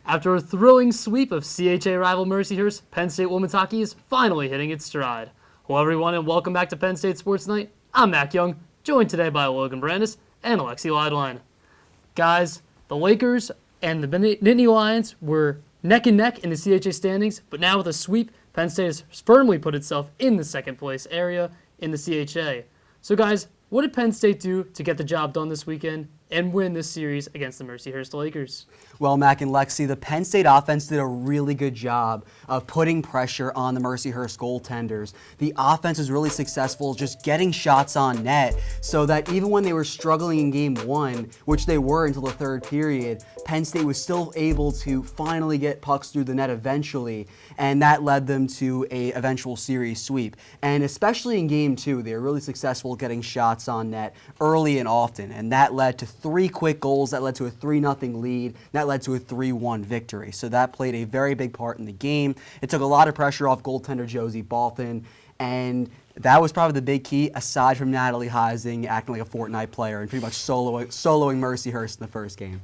After a thrilling sweep of CHA rival Mercyhurst, Penn State women's hockey is finally hitting its stride. Hello everyone and welcome back to Penn State Sports Night. I'm Mac Young, joined today by Logan Bourandas and Lexy Leidlein. Guys, the Lakers and the Nittany Lions were neck and neck in the CHA standings, but now with a sweep, Penn State has firmly put itself in the second place area in the CHA. So guys, what did Penn State do to get the job done this weekend and win this series against the Mercyhurst Lakers? Well, Mac and Lexi, the Penn State offense did a really good job of putting pressure on the Mercyhurst goaltenders. The offense was really successful just getting shots on net so that even when they were struggling in game one, which they were until the third period, Penn State was still able to finally get pucks through the net eventually, and that led them to an eventual series sweep. And especially in game two, they were really successful getting shots on net early and often, and that led to 3 quick goals, that led to a 3-0 lead, that led to a 3-1 victory. So that played a very big part in the game. It took a lot of pressure off goaltender Josie Balthin, and that was probably the big key, aside from Natalie Heising acting like a Fortnite player and pretty much soloing Mercyhurst in the first game.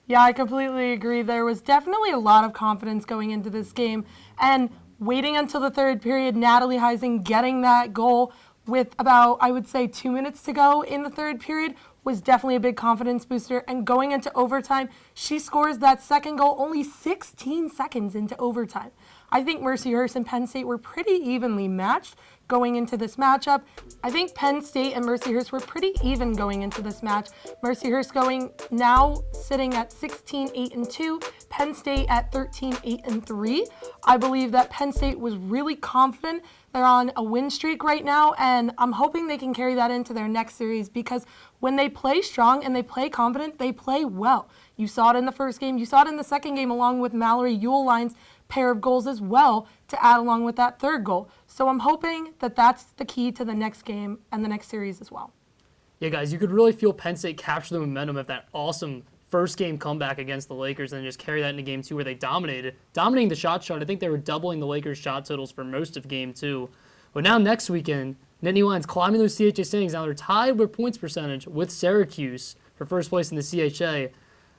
Yeah, I completely agree. There was definitely a lot of confidence going into this game, and waiting until the third period, Natalie Heising getting that goal with about, I would say, 2 minutes to go in the third period was definitely a big confidence booster. And going into overtime, she scores that second goal only 16 seconds into overtime. I think Mercyhurst and Penn State were pretty evenly matched going into this matchup. I think Penn State and Mercyhurst were pretty even going into this match. Mercyhurst going now sitting at 16-8-2, Penn State at 13-8-3. I believe that Penn State was really confident. They're on a win streak right now, and I'm hoping they can carry that into their next series because when they play strong and they play confident, they play well. You saw it in the first game. You saw it in the second game along with Mallory Uhlein's pair of goals as well to add along with that third goal. So I'm hoping that that's the key to the next game and the next series as well. Yeah, guys, you could really feel Penn State capture the momentum of that awesome first game comeback against the Lakers and just carry that into game two where they dominating the shot. I think they were doubling the Lakers' shot totals for most of game two. But now next weekend, Nittany Lions climbing those CHA standings. Now they're tied with points percentage with Syracuse for first place in the CHA.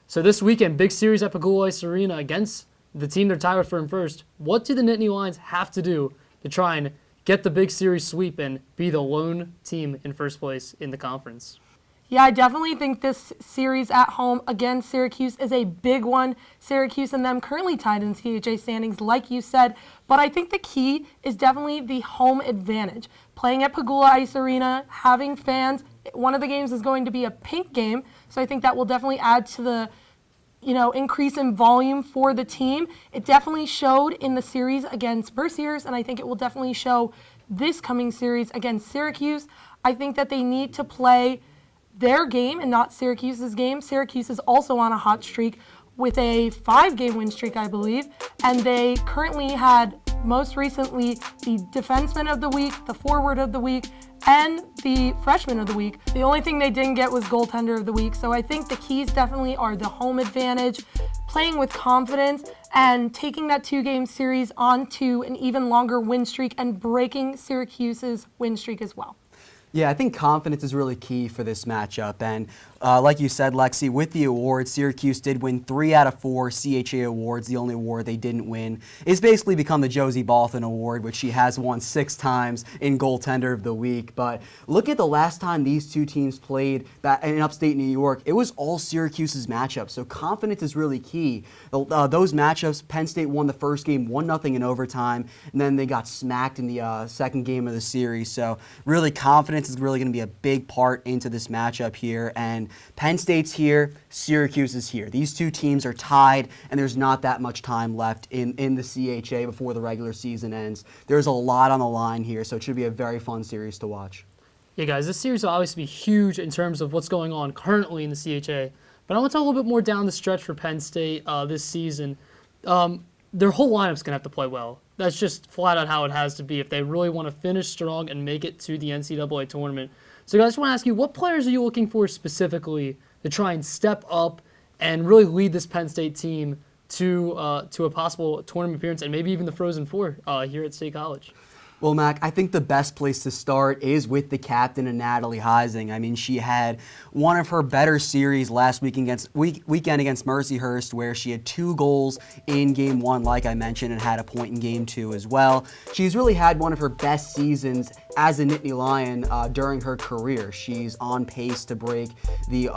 So this weekend, big series at Pagula Ice Arena against the team they're tied with for first. What do the Nittany Lions have to do to try and get the big series sweep and be the lone team in first place in the conference? Yeah, I definitely think this series at home against Syracuse is a big one. Syracuse and them currently tied in CHA standings, like you said. But I think the key is definitely the home advantage. Playing at Pagula Ice Arena, having fans. One of the games is going to be a pink game, so I think that will definitely add to the increase in volume for the team. It definitely showed in the series against Mercyhurst, and I think it will definitely show this coming series against Syracuse. I think that they need to play their game and not Syracuse's game. Syracuse is also on a hot streak with a 5-game win streak, I believe, and they currently had most recently the defenseman of the week, the forward of the week, and the freshman of the week. The only thing they didn't get was goaltender of the week. So I think the keys definitely are the home advantage, playing with confidence, and taking that 2-game series onto an even longer win streak and breaking Syracuse's win streak as well. Yeah, I think confidence is really key for this matchup. And like you said, Lexi, with the awards, Syracuse did win 3 out of 4 CHA awards. The only award they didn't win is basically become the Josie Balthin Award, which she has won 6 times in Goaltender of the Week. But look at the last time these two teams played in upstate New York. It was all Syracuse's matchup. So confidence is really key. Those matchups, Penn State won the first game 1-0 in overtime, and then they got smacked in the second game of the series. So really confidence is really going to be a big part into this matchup here. And Penn State's here, Syracuse is here. These two teams are tied, and there's not that much time left in the CHA before the regular season ends. There's a lot on the line here, so it should be a very fun series to watch. Yeah, guys, this series will obviously be huge in terms of what's going on currently in the CHA. But I want to talk a little bit more down the stretch for Penn State this season. Their whole lineup's going to have to play well. That's just flat out how it has to be if they really want to finish strong and make it to the NCAA tournament. So, guys, I just want to ask you, what players are you looking for specifically to try and step up and really lead this Penn State team to a possible tournament appearance and maybe even the Frozen Four here at State College? Well, Mac, I think the best place to start is with the captain and Natalie Heising. I mean, she had one of her better series last weekend against Mercyhurst, where she had 2 goals in Game 1, like I mentioned, and had a point in Game 2 as well. She's really had one of her best seasons as a Nittany Lion during her career. She's on pace to break the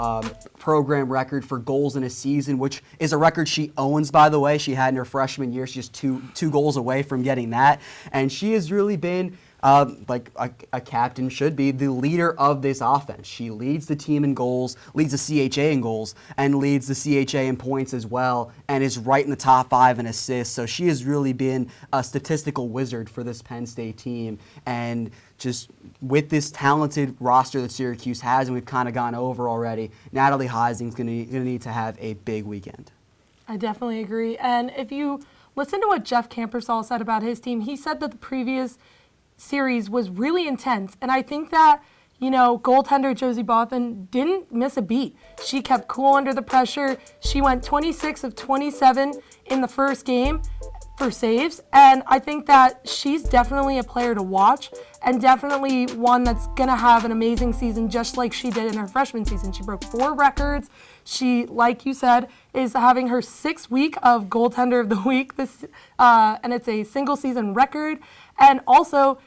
program record for goals in a season, which is a record she owns, by the way. She had in her freshman year. She's just two goals away from getting that. And she has really been, like a captain should be, the leader of this offense. She leads the team in goals, leads the CHA in goals, and leads the CHA in points as well, and is right in the top 5 in assists. So she has really been a statistical wizard for this Penn State team. And just with this talented roster that Syracuse has, and we've kind of gone over already, Natalie Heising is going to need to have a big weekend. I definitely agree. And if you listen to what Jeff Campersall said about his team, he said that the previous series was really intense. And I think that, goaltender Josie Bothan didn't miss a beat. She kept cool under the pressure. She went 26 of 27 in the first game for saves. And I think that she's definitely a player to watch, and definitely one that's going to have an amazing season just like she did in her freshman season. She broke 4 records. She, like you said, is having her 6th week of goaltender of the week, and it's a single season record. And also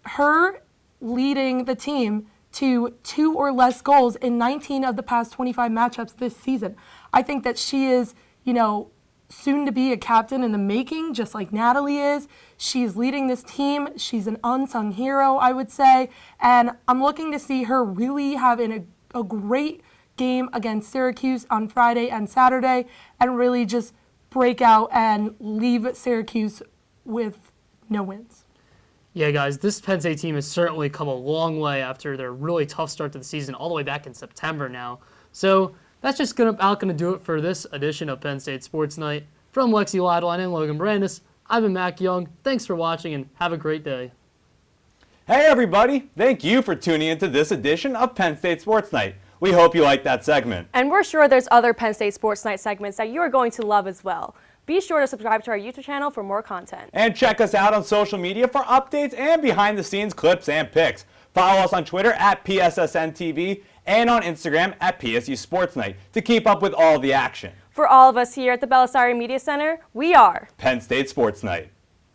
her leading the team to 2 or less goals in 19 of the past 25 matchups this season. I think that she is, soon to be a captain in the making, just like Natalie is. She's leading this team. She's an unsung hero, I would say. And I'm looking to see her really having a great game against Syracuse on Friday and Saturday, and really just break out and leave Syracuse with no wins. Yeah, guys, this Penn State team has certainly come a long way after their really tough start to the season, all the way back in September now. So that's just about going to do it for this edition of Penn State Sports Night. From Lexy Leidlein and Logan Bourandas, I've been Mac Young. Thanks for watching, and have a great day. Hey, everybody. Thank you for tuning into this edition of Penn State Sports Night. We hope you liked that segment. And we're sure there's other Penn State Sports Night segments that you are going to love as well. Be sure to subscribe to our YouTube channel for more content. And check us out on social media for updates and behind-the-scenes clips and pics. Follow us on Twitter at PSSN TV and on Instagram at PSU Sports Night to keep up with all the action. For all of us here at the Belisari Media Center, we are Penn State Sports Night.